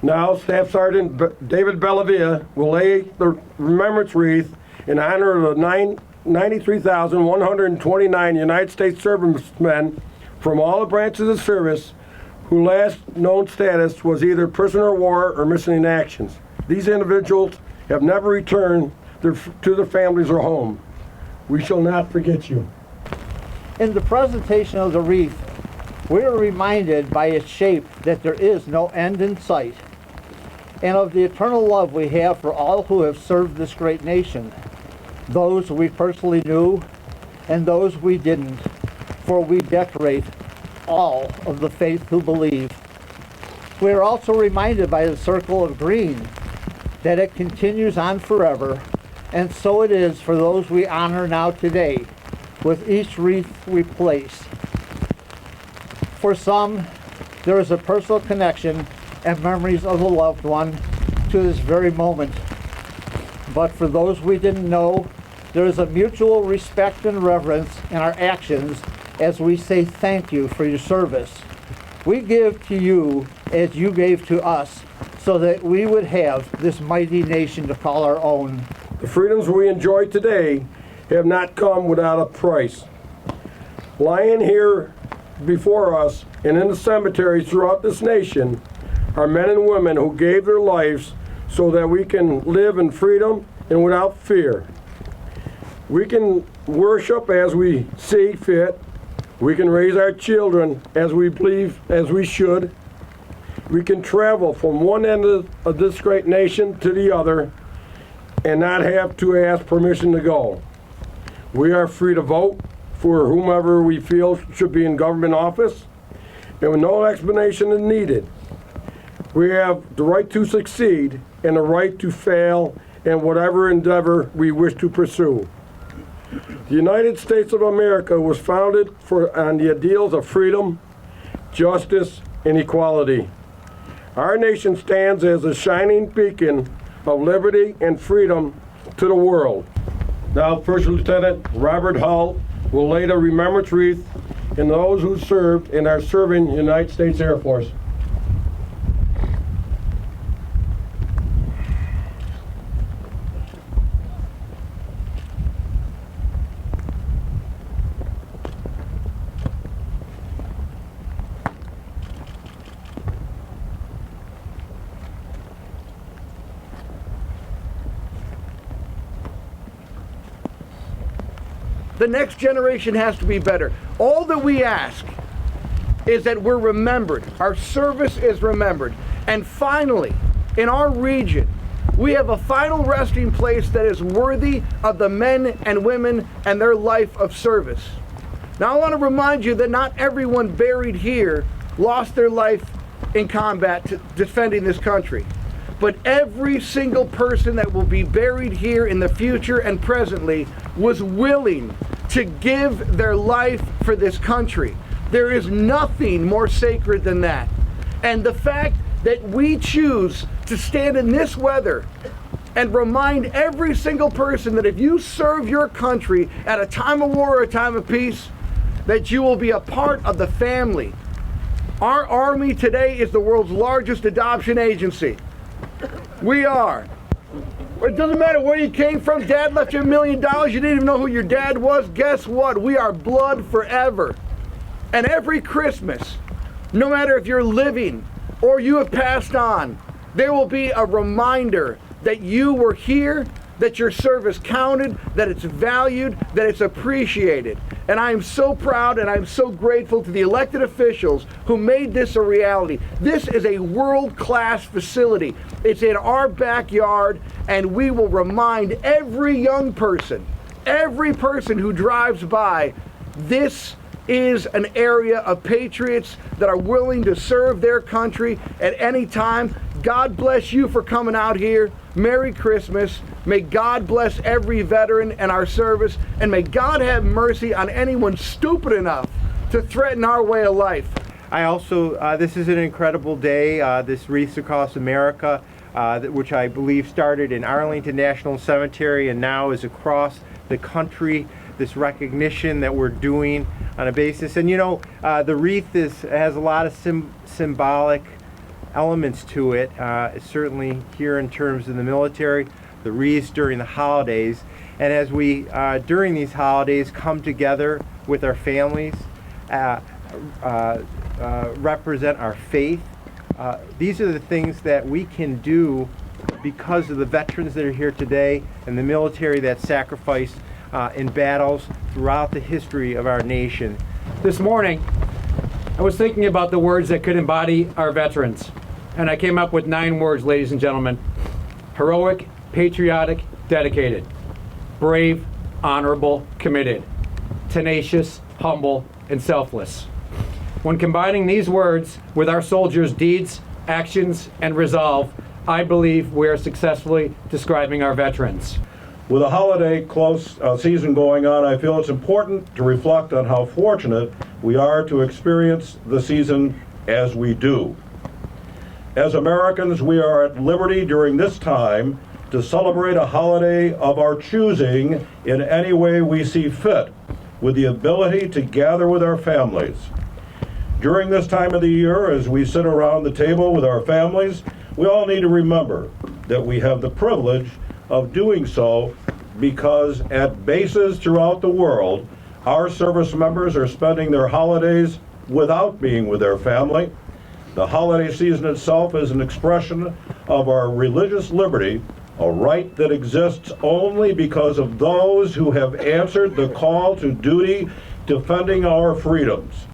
Now, Staff Sergeant David Bellavia will lay the remembrance wreath in honor of the 93,129 United States servicemen from all the branches of service whose last known status was either prisoner of war or missing in actions. These individuals have never returned to their families or home. We shall not forget you. In the presentation of the wreath, we are reminded by its shape that there is no end in sight, and of the eternal love we have for all who have served this great nation, those we personally knew and those we didn't, for we decorate all of the faith who believe. We are also reminded by the circle of green that it continues on forever, and so it is for those we honor now today with each wreath we place. For some, there is a personal connection and memories of the loved one to this very moment. But for those we didn't know, there is a mutual respect and reverence in our actions as we say thank you for your service. We give to you as you gave to us so that we would have this mighty nation to call our own. The freedoms we enjoy today have not come without a price. Lying here before us and in the cemeteries throughout this nation are men and women who gave their lives so that we can live in freedom and without fear. We can worship as we see fit. We can raise our children as we believe as we should. We can travel from one end of this great nation to the other and not have to ask permission to go. We are free to vote for whomever we feel should be in government office, and with no explanation is needed. We have the right to succeed and the right to fail in whatever endeavor we wish to pursue. The United States of America was founded on the ideals of freedom, justice, and equality. Our nation stands as a shining beacon of liberty and freedom to the world. Now, First Lieutenant Robert Hull will lay the remembrance wreath in those who served and are serving the United States Air Force. The next generation has to be better. All that we ask is that we're remembered. Our service is remembered. And finally, in our region, we have a final resting place that is worthy of the men and women and their life of service. Now, I want to remind you that not everyone buried here lost their life in combat defending this country. But every single person that will be buried here in the future and presently was willing to give their life for this country. There is nothing more sacred than that. And the fact that we choose to stand in this weather and remind every single person that if you serve your country at a time of war or a time of peace, that you will be a part of the family. Our Army today is the world's largest adoption agency. We are. It doesn't matter where you came from. Dad left you $1 million. You didn't even know who your dad was. Guess what? We are blood forever. And every Christmas, no matter if you're living or you have passed on, there will be a reminder that you were here, that your service counted, that it's valued, that it's appreciated. And I am so proud and I'm so grateful to the elected officials who made this a reality. This is a world-class facility. It's in our backyard, and we will remind every young person, every person who drives by, this is an area of patriots that are willing to serve their country at any time. God bless you for coming out here. Merry Christmas. May God bless every veteran and our service, and may God have mercy on anyone stupid enough to threaten our way of life. I also, this is an incredible day, this Wreaths Across America, which I believe started in Arlington National Cemetery and now is across the country, this recognition that we're doing on a basis. And you know, the wreath has a lot of symbolic elements to it, certainly here in terms of the military, the wreaths during the holidays. And as we, during these holidays, come together with our families, represent our faith, these are the things that we can do because of the veterans that are here today and the military that sacrificed in battles throughout the history of our nation. This morning, I was thinking about the words that could embody our veterans, and I came up with 9 words, ladies and gentlemen. Heroic, patriotic, dedicated. Brave, honorable, committed. Tenacious, humble, and selfless. When combining these words with our soldiers' deeds, actions, and resolve, I believe we are successfully describing our veterans. With a holiday close season going on, I feel it's important to reflect on how fortunate we are to experience the season as we do. As Americans, we are at liberty during this time to celebrate a holiday of our choosing in any way we see fit, with the ability to gather with our families. During this time of the year, as we sit around the table with our families, we all need to remember that we have the privilege of doing so because at bases throughout the world, our service members are spending their holidays without being with their family. The holiday season itself is an expression of our religious liberty, a right that exists only because of those who have answered the call to duty defending our freedoms.